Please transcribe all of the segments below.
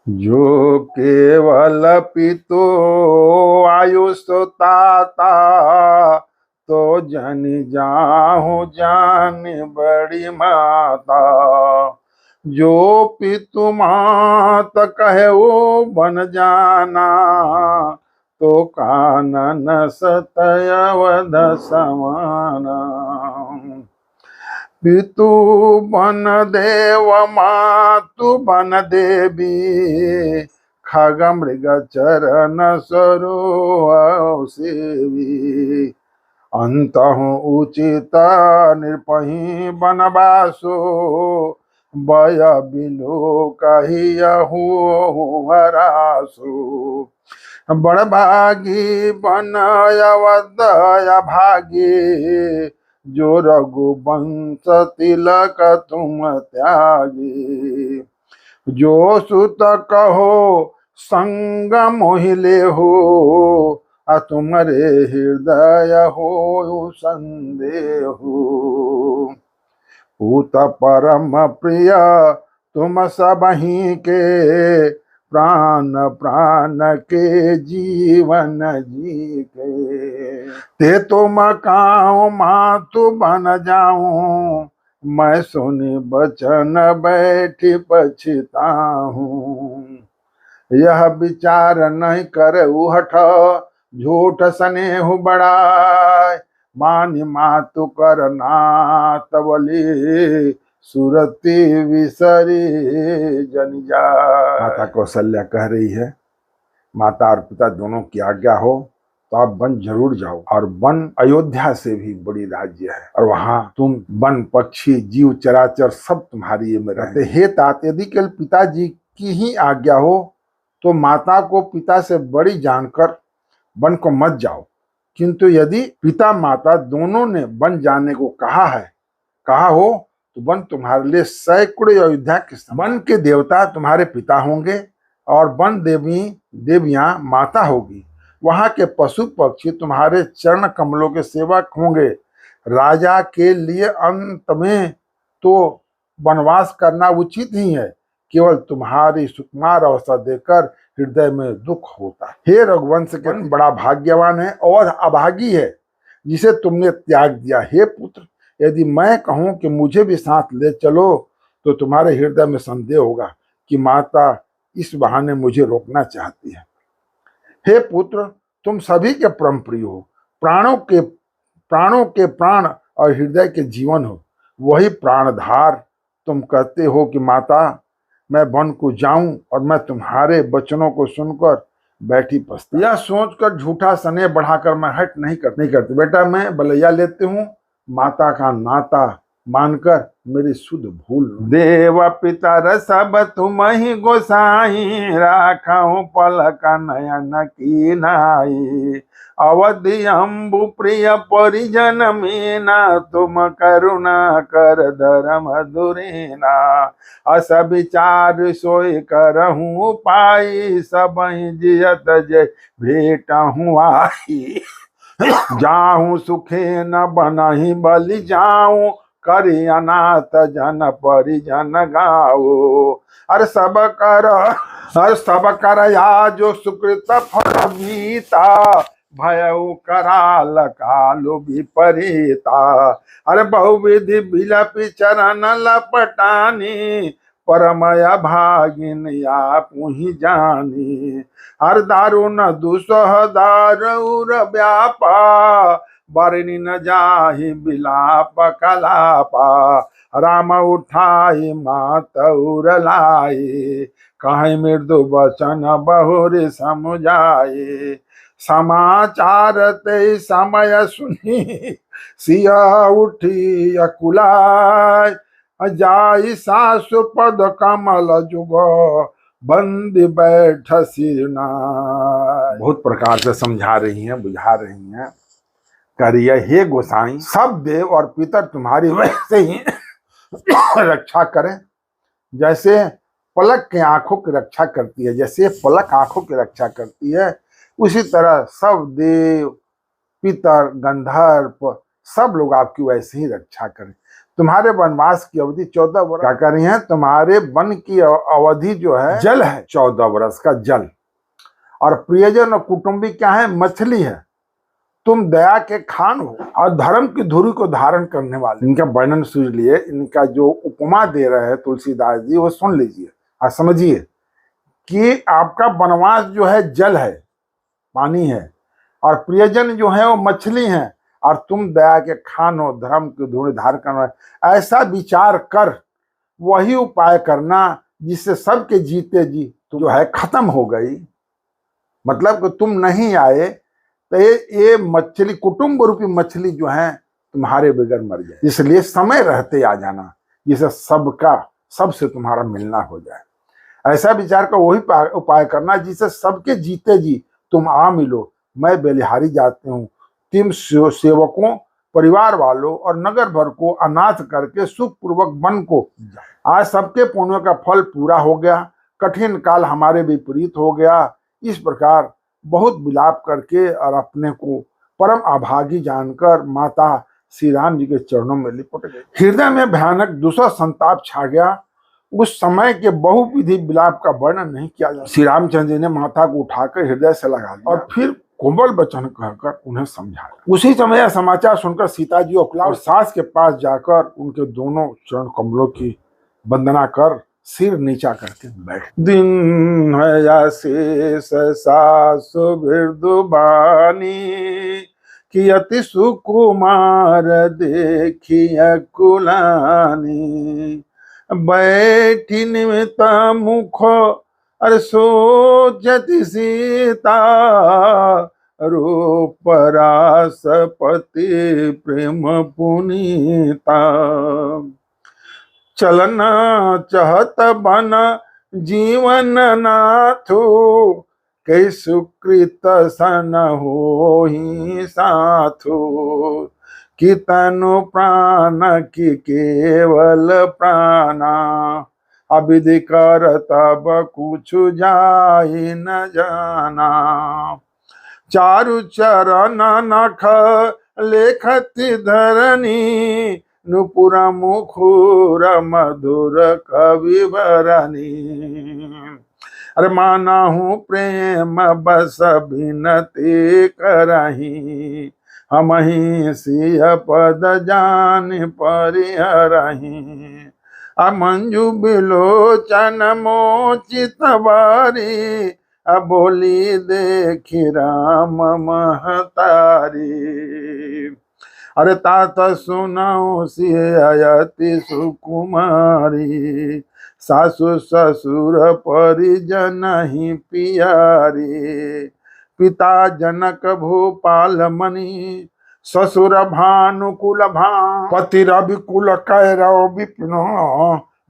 जो केवल पितो आयुष ताता, तो जन जाहु जान बड़ी माता। जो पितु मात कहे वो बन जाना, तो कानन सतयवध समाना। पितु बन देव मातु बन देवी, खग मृग चरण सरो सेवी। अंतहु उचित निर्पही बनवासो, बय बिलो कहियहु हरासो। बड़भागी बन अवध भागी, जो रघुवंश तिलक तुम त्यागी। जो सुत कहो संग मोहिले हो, तुम्हारे हृदय हो संदेह। पूत परम प्रिय तुम सबही के, प्राण प्राण के जीवन जी के। ते तुम काऊ मातु बन जाऊं, मैं सुनि बचन बैठी पछताऊं। यह विचार नहीं कर उहठ, झूठ स्नेह बढ़ाए। मानि मातु कर नात बलि, सुरति विसरी जन जाय। माता कौशल्या कह रही है, माता और पिता दोनों की आज्ञा हो तो आप वन जरूर जाओ। और वन अयोध्या से भी बड़ी राज्य है, और वहां तुम वन पक्षी जीव चराचर सब तुम्हारी ये में रहते। हे तात, यदि केवल पिताजी की ही आज्ञा हो तो माता को पिता से बड़ी जानकर वन को मत जाओ। किंतु यदि पिता माता दोनों ने वन जाने को कहा हो तो वन तुम्हारे लिए सैकड़ों अयोध्या के वन के देवता तुम्हारे पिता होंगे, और वन देवियां माता होगी। वहां के पशु पक्षी तुम्हारे चरण कमलों के सेवक होंगे। राजा के लिए अंत में तो वनवास करना उचित ही है, केवल तुम्हारी सुकुमार अवस्था देखकर हृदय में दुख होता है। हे रघुवंश के बड़ा भाग्यवान है और अभागी है जिसे तुमने त्याग दिया। हे पुत्र, यदि मैं कहूं कि मुझे भी साथ ले चलो तो तुम्हारे हृदय में संदेह होगा कि माता इस बहाने मुझे रोकना चाहती है। हे पुत्र, तुम सभी के परम प्रिय हो, प्राणों के प्राण और हृदय के जीवन हो। वही प्राणधार तुम कहते हो कि माता मैं वन को जाऊं, और मैं तुम्हारे वचनों को सुनकर बैठी पछता। यह सोचकर झूठा स्नेह बढ़ाकर मैं हट नहीं करती। बेटा मैं बलैया लेती हूँ, माता का नाता मानकर मेरी शुद्ध भूल। देव पितर सब तुम ही गोसाई, राखऊं पलक नयन की नाई। अवधि अम्बु प्रिय परिजन मीना, तुम करुणा कर धर्म दुरीना। अस विचार सोई करहूँ पाई, सब जियत जय भेटहूँ आई। जाहूं सुखे न बनहि बलि जाऊं, करी अनाथ जन परिजन गाओ। अरे सब कर या जो सुकृत फल बीता, भयउ कराल कालु विपरीता। अरे बहुविधि बिलपि चरण लपटानी, परमय भागिन आपु ही जानी। हर दारुण दुसह दारुर व्यापा, बरनी न जाहि बिलाप कलापा। राम उठाई मात उर लाई, कहीं मृदु वचन बहुरी समुझाए। समाचार ते समय सुनी, सिया उठी अकुलाय। जाई सासु पद कमल जुग, बंद बैठ सिरना। बहुत प्रकार से समझा रही हैं, बुझा रही हैं। करिए हे गोसाई, सब देव और पितर तुम्हारी वैसे ही रक्षा करें जैसे पलक के आंखों की रक्षा करती है। जैसे पलक आंखों की रक्षा करती है, उसी तरह सब देव पितर गंधर्व सब लोग आपकी वैसे ही रक्षा करें। तुम्हारे वनवास की अवधि 14 वर्ष। क्या कर रही है? तुम्हारे वन की अवधि जो है जल है, 14 वर्ष का जल। और प्रियजन और कुटुंबी क्या है? मछली है। तुम दया के खान हो और धर्म की धुरी को धारण करने वाले। इनका वर्णन सुन लिए, इनका जो उपमा दे रहे हैं तुलसीदास जी वो सुन लीजिए और समझिए कि आपका वनवास जो है जल है, पानी है, और प्रियजन जो है वो मछली है, और तुम दया के खान हो, धर्म की धुरी धारण करना। ऐसा विचार कर वही उपाय करना जिससे सबके जीते जी जो है खत्म हो गई। मतलब कि तुम नहीं आए तो ये मछली, कुटुंब रूपी मछली जो है तुम्हारे बगैर मर जाए। इसलिए समय रहते आ जाना, जिससे सबसे तुम्हारा मिलना हो जाए। ऐसा विचार का वही उपाय करना जिससे सबके जीते जी तुम आ मिलो। मैं बलिहारी जाती हूँ, तुम सेवकों, परिवार वालों और नगर भर को अनाथ करके सुखपूर्वक वन को। आज सबके पुण्यों का फल पूरा हो गया, कठिन काल हमारे विपरीत हो गया। इस प्रकार बहुत विलाप करके और अपने को परम अभागी जानकर माता श्री राम जी के चरणों में लिपट गए। हृदय में भयानक दूसरा संताप छा गया। उस समय के बहुविधि विलाप का वर्णन नहीं किया जा। श्री रामचंद्र जी ने माता को उठाकर हृदय से लगा लिया और फिर कोमल वचन कहकर उन्हें समझाया। उसी समय यह समाचार सुनकर सीता जी उकला और सास के पास जाकर उनके दोनों चरण कमलों की वंदना कर सिर नीचा करके बैठ। दिन है या शेष सासु बिरदुबानी कि अति सुकुमार देखिय कुलानी। बैठी निमित मुख अरे सोचति सीता रूप रासपति प्रेम पुनीता। चलना चाहत बन जीवन नाथु कई सुकृत सन होहि साथु। कि तनु प्राण की केवल प्राणा अविधि कर तब कुछ जाई न जाना। चारु चरण नख लेखति धरनी नुपुर मुखुर मधुर कवि भरनी। अरे मानहु प्रेम बस बिनती करही हमहि सिय पद जान परिहरही। अमंजु बिलोचन मोचित बारी बोली देखी राम महतारी। अरे तात सुनाओ सियति सुकुमारी सासु ससुर परिजन ही पियारी। पिता जनक भूपाल मणि ससुर भानुकुल भान पति रविकुल कैरव विपिन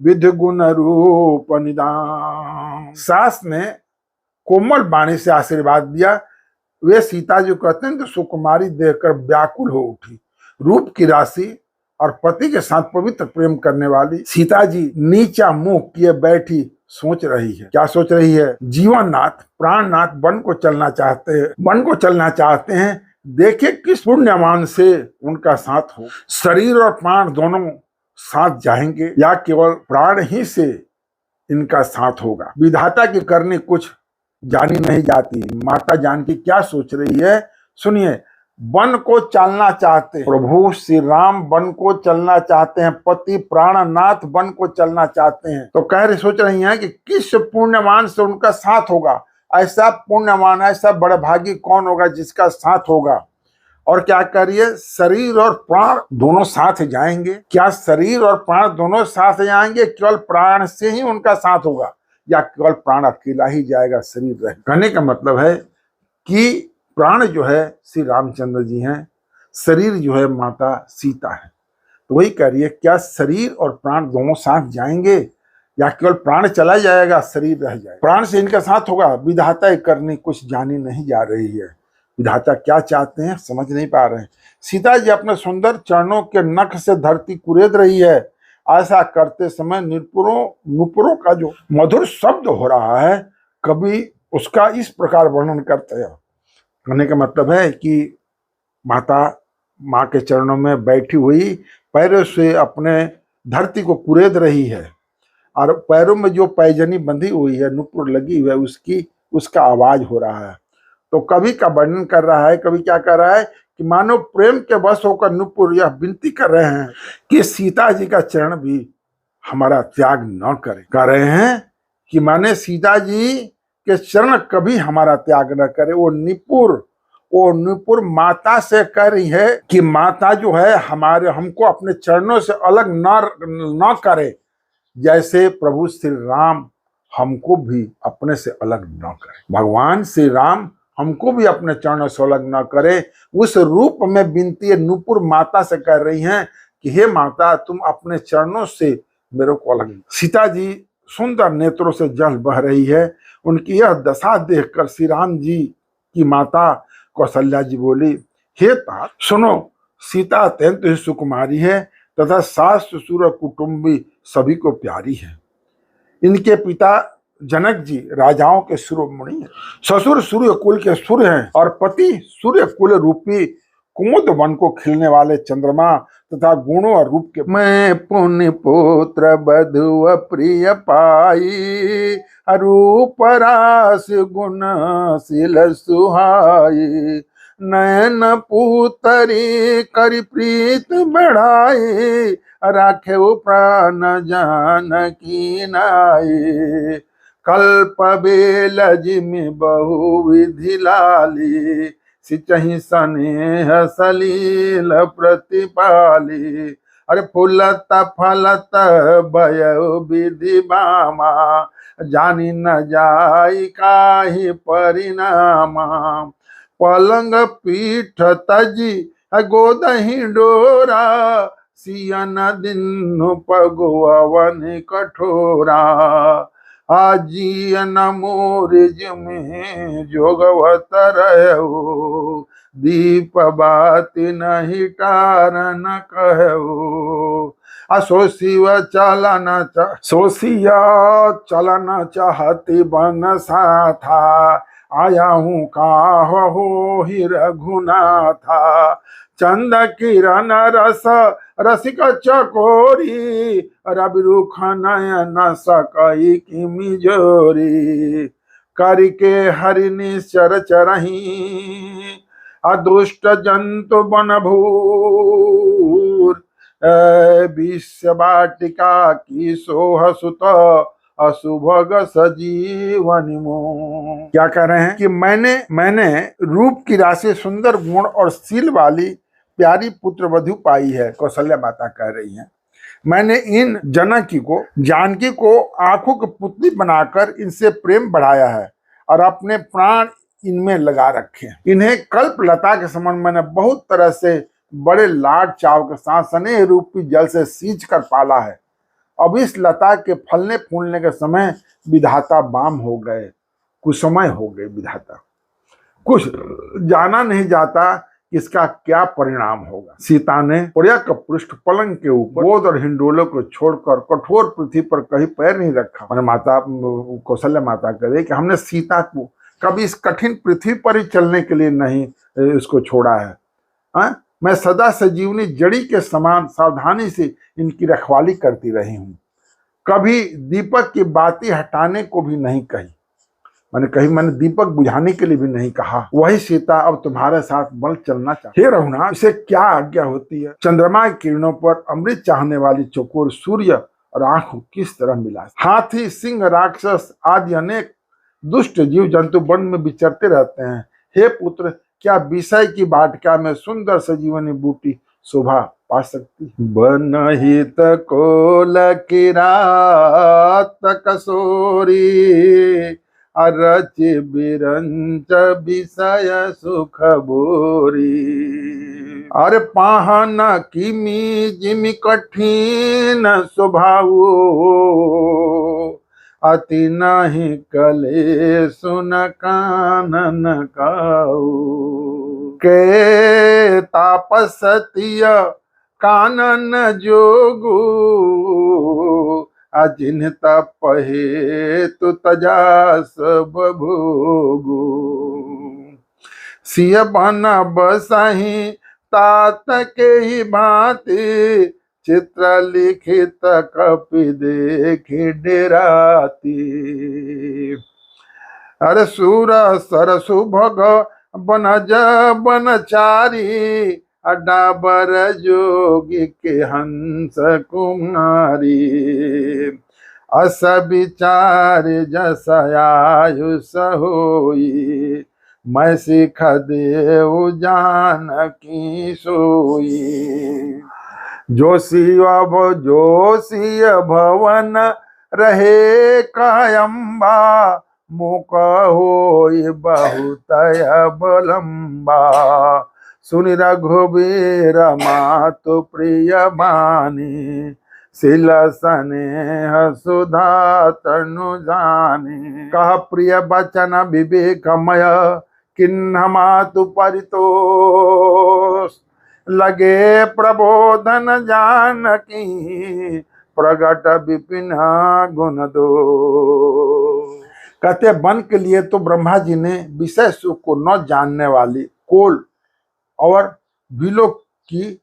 विधि गुण रूप निदान। सास ने कोमल वाणी से आशीर्वाद दिया। वे सीता जी कहते हैं तो सुकुमारी देखकर व्याकुल हो उठी। रूप की राशि और पति के साथ पवित्र प्रेम करने वाली सीता जी नीचा मुंह किए बैठी सोच रही है। क्या सोच रही है? जीवननाथ प्राणनाथ वन को चलना चाहते हैं। देखे किस पुण्यवान से उनका साथ हो। शरीर और प्राण दोनों साथ जाएंगे या केवल प्राण ही से इनका साथ होगा। विधाता की करनी कुछ जानी नहीं जाती। माता जानकी क्या सोच रही है सुनिए। वन को चलना चाहते हैं प्रभु श्री राम, वन को चलना चाहते हैं। पति प्राणनाथ वन को चलना चाहते हैं तो कह रही सोच रही हैं कि किस पुण्यवान से उनका साथ होगा। ऐसा पुण्यवान, ऐसा बड़भागी कौन होगा जिसका साथ होगा। और क्या करिए, शरीर और प्राण दोनों साथ जाएंगे। क्या शरीर और प्राण दोनों साथ जाएंगे? केवल प्राण से ही उनका साथ होगा या केवल प्राण अकेला ही जाएगा, शरीर रहे? कहने का मतलब है कि प्राण जो है श्री रामचंद्र जी हैं, शरीर जो है माता सीता है। तो वही कह रही है क्या शरीर और प्राण दोनों साथ जाएंगे या केवल प्राण चला जाएगा, शरीर रह जाएगा? प्राण से इनका साथ होगा। विधाता करनी कुछ जानी नहीं जा रही है। विधाता क्या चाहते हैं समझ नहीं पा रहे हैं। सीता जी अपने सुंदर चरणों के नख से धरती कुरेद रही है। ऐसा करते समय नुपुरों का जो मधुर शब्द हो रहा है, कभी उसका इस प्रकार वर्णन करते हैं। कहने का मतलब है कि माता माँ के चरणों में बैठी हुई पैरों से अपने धरती को कुरेद रही है और पैरों में जो पैजनी बंधी हुई है, नुपुर लगी हुई है, उसका आवाज हो रहा है। तो कवि का वर्णन कर रहा है, कवि क्या कर रहा है कि मानो प्रेम के वश होकर नुपुर यह विनती कर रहे हैं कि सीता जी का चरण भी हमारा त्याग न करे। कह रहे हैं कि माने सीता जी के चरण कभी हमारा त्याग न करे। वो नुपुर माता से कह रही है कि माता जो है हमको अपने चरणों से अलग न करे, जैसे प्रभु श्री राम हमको भी अपने से अलग न करे। भगवान श्री राम हमको भी अपने चरणों से अलग न करे। उस रूप में विनती नुपुर माता से कर रही हैं कि हे माता, तुम अपने चरणों से मेरे को अलग। सीता जी सुंदर नेत्रों से जल बह रही है। उनकी यह दशा देखकर श्री राम जी की माता कौशल्या जी बोली, हे तात सुनो, सीता अत्यंत ही सुकुमारी है तथा सास ससुर कुटुंबी सभी को प्यारी है। इनके पिता जनक जी राजाओं के शिरोमणि हैं, ससुर सूर्य कुल के सूर्य हैं और पति सूर्य कुल रूपी कुमुद वन को खिलने वाले चंद्रमा तथा गुणों और रूप के। मैं पुण्य पुत्र बधुआ प्रिय पाई, रूप रास गुण शील सुहाई, नयन पुतरी करि प्रीत बढ़ाई, राखे प्राण जानकी नाई, कल्प बेल जिमि बहु विधि लाली, सिचहि स्नेह सलील प्रतिपाली, अरे फूलत फलत भय विधि बामा, जानी न जाई काहि परिणामा, पलंग पीठ तजी गोदहि डोरा, सियन दिन पगुवन कठोरा, आजियन मोरिज में जोगवत रहो, दीप बाती नहीं टारन कहो, सोसिया चलन चाहती बन साथा, आया हूँ काहो ही रघुनाथा, चंद किरण रस रसिक चकोरी, रवि रुख नयन सकई की मिजोरी, करके हरि निश्चर चरही, अदृष्ट जंतु बन भूर, विश्व वाटिका की सोह सुत, अशुभग सजीवनि मोह। क्या कह रहे हैं कि मैंने रूप की राशि, सुंदर गुण और शील वाली प्यारी पुत्र वधु पाई है। कौशल्या माता कह रही हैं, मैंने इन जानकी को आंखों की पुतली बनाकर इनसे प्रेम बढ़ाया है और अपने प्राण इनमें लगा रखे हैं। इन्हें कल्प लता के समान मैंने बहुत तरह से बड़े लाड चाव के साथ स्नेह रूपी जल से सींच कर पाला है। अब इस लता के फलने फूलने के समय विधाता बाम हो गए, कुसमय हो गए विधाता। कुछ जाना नहीं जाता इसका क्या परिणाम होगा। सीता ने पर्यक पृष्ठ पलंग के ऊपर गोद और हिंडोलों को छोड़कर कठोर पृथ्वी पर कहीं पैर नहीं रखा। मैंने माता कौशल्या माता कहे कि हमने सीता को कभी इस कठिन पृथ्वी पर ही चलने के लिए नहीं इसको छोड़ा है। मैं सदा सजीवनी जड़ी के समान सावधानी से इनकी रखवाली करती रही हूँ, कभी दीपक की बाती हटाने को भी नहीं कही। मैंने दीपक बुझाने के लिए भी नहीं कहा। वही सीता अब तुम्हारे साथ बल चलना चाहती। हे रघुनाथ, इसे क्या आज्ञा होती है। चंद्रमा की किरणों पर अमृत चाहने वाली चकोर सूर्य और आंख किस तरह मिला। हाथी, सिंह, राक्षस आदि अनेक दुष्ट जीव जंतु वन में विचरते रहते हैं। हे पुत्र, क्या विषय की वाटिका में सुंदर सजीवनी बूटी शोभा पा सकती। बनहित कोल किरात कसोरी, अरच बिरंच विषय सुख बोरी, अरे पाहन किमि जिमि कठिन स्वभाव, अति नहीं कले सुन कानन काऊ, के तापसतिय कानन जोगु, अजिन तपहे तु तजा सब भोगु, सिय बन बसही तात के ही भांति, चित्र लिखित कपि देखी डेराती। अरे सूर सर सुभग बनज बनचारी, डाबर जोगी के हंस कुमारी। अस विचार जस आयुष होई, मैं सिख देव जानकी सोई। जोशी भवन रहे कायम्बा, मुख होई बहुत अवलंबा। सुनि रघुबीर मातु प्रिय बानी, सिल स्नेह सुधा तनु जानी। कह प्रिय बचन विवेकमय, किन्ह मातु परितोष। लगे प्रबोधन जानकी, प्रगट विपिन गुण दो। कहते वन के लिए तो ब्रह्मा जी ने विषय सुख को न जानने वाली कोल और विलो की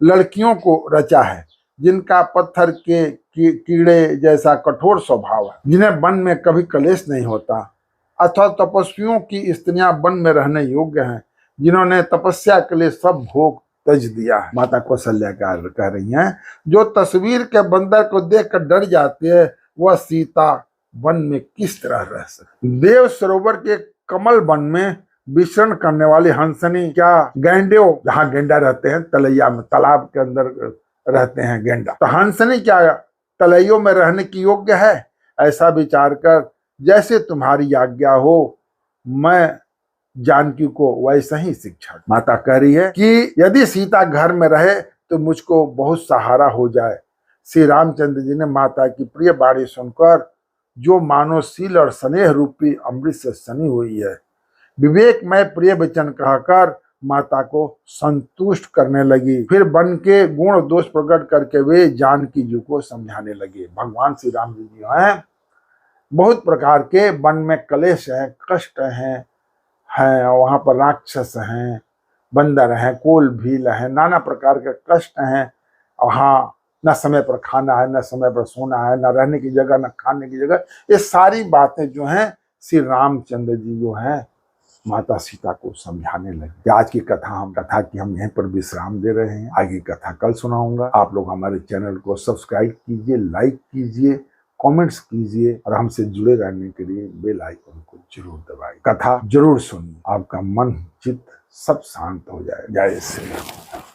लड़कियों को रचा है, जिनका पत्थर के कीड़े जैसा कठोर स्वभाव है, जिन्हें वन में कभी कलेश नहीं होता। अथवा तपस्वियों की स्त्रियां वन में रहने योग्य हैं, जिन्होंने तपस्या के लिए सब भोग तज दिया है। माता कौशल्या कह रही हैं, जो तस्वीर के बंदर को देखकर डर जाते हैं, वह सीता वन में किस तरह रह सकती। देव सरोवर के कमल वन में विचरण करने वाली हंसनी क्या गैंडो, जहाँ गेंडा रहते हैं तलैया में, तालाब के अंदर रहते हैं गेंडा, तो हंसनी क्या तलैयों में रहने की योग्य है? ऐसा विचार कर जैसे तुम्हारी आज्ञा हो, मैं जानकी को वैसा ही शिक्षा। माता कह रही है कि यदि सीता घर में रहे तो मुझको बहुत सहारा हो जाए। श्री रामचंद्र जी ने माता की प्रिय बाणी सुनकर, जो मानवशील और स्नेह रूपी अमृत से सनी हुई है, विवेक में प्रिय वचन कहकर माता को संतुष्ट करने लगी। फिर वन के गुण दोष प्रकट करके वे जानकी जी को समझाने लगे। भगवान श्री राम जी हैं, बहुत प्रकार के वन में कलेश है, कष्ट है, वहां पर राक्षस हैं, बंदर हैं, कोल भील हैं, नाना प्रकार के कष्ट हैं। वहाँ न समय पर खाना है, न समय पर सोना है, न रहने की जगह, न खाने की जगह। ये सारी बातें जो हैं श्री रामचंद्र जी जो हैं माता सीता को समझाने लगे। आज की कथा की हम यहीं पर विश्राम दे रहे हैं। आगे कथा कल सुनाऊंगा। आप लोग हमारे चैनल को सब्सक्राइब कीजिए, लाइक कीजिए, कमेंट्स कीजिए और हमसे जुड़े रहने के लिए बेल आइकन को जरूर दबाइए। कथा जरूर सुनिए, आपका मन चित्त सब शांत हो जाए। जय श्री राम।